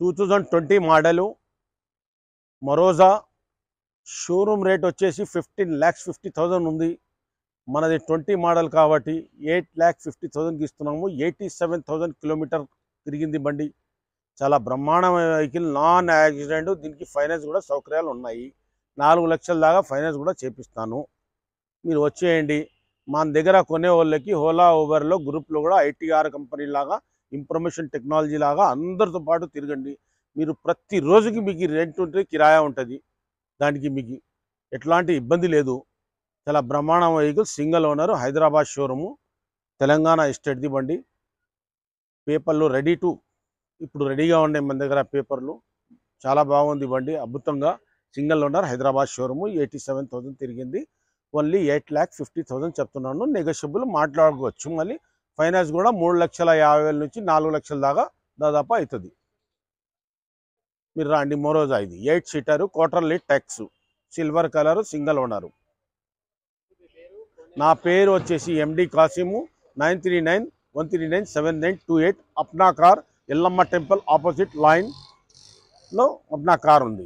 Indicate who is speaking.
Speaker 1: 2020 model మరోజా showroom rate వచ్చేసి 15,50,000 ఉంది. మనది 20 మోడల్ కాబట్టి 8,50,000కి ఇస్తున్నాము. 87,000 కిలోమీటర్ తిరిగింది బండి. చాలా బ్రహ్మాండమైన వెహికల్, నాన్ యాక్సిడెంట్. దీనికి ఫైనాన్స్ కూడా సౌకర్యాలు ఉన్నాయి. 4 లక్షల దాకా ఫైనాన్స్ కూడా చేపిస్తాను. మీరు వచ్చేయండి. మన దగ్గర కొనే వాళ్ళకి ఓలా ఊబర్లో గ్రూప్లో కూడా ఐటీఆర్ కంపెనీ లాగా, ఇన్ఫర్మేషన్ టెక్నాలజీ లాగా అందరితో పాటు తిరగండి. మీరు ప్రతిరోజుకి మీకు రెంట్ ఉంటుంది, కిరాయా ఉంటుంది. దానికి మీకు ఎట్లాంటి ఇబ్బంది లేదు. చాలా బ్రహ్మాండం vehicle, single owner, Hyderabad showroom, Telangana ఎస్టేట్ది బండి. పేపర్లు ఇప్పుడు రెడీగా ఉన్నాయి మన దగ్గర పేపర్లు. చాలా బాగుంది బండి, అద్భుతంగా. సింగిల్ ఓనర్, హైదరాబాద్ షోరూము, 87,000 తిరిగింది. ఓన్లీ 8,50,000 చెప్తున్నాను. నెగోషియబుల్ మాట్లాడుకోవచ్చు. మళ్ళీ ఫైనాన్స్ కూడా 3,50,000 నుంచి 4 లక్షల దాకా దాదాపు అవుతుంది. మీరు రాండి. మరోజా ఇది 8 సీటరు, quarterly tax, silver colour, single owner. నా పేరు వచ్చేసి ఎండి కాసిము. 9391397928. Apna car, Yellamma temple opposite లైన్లో అప్నా కార్ ఉంది.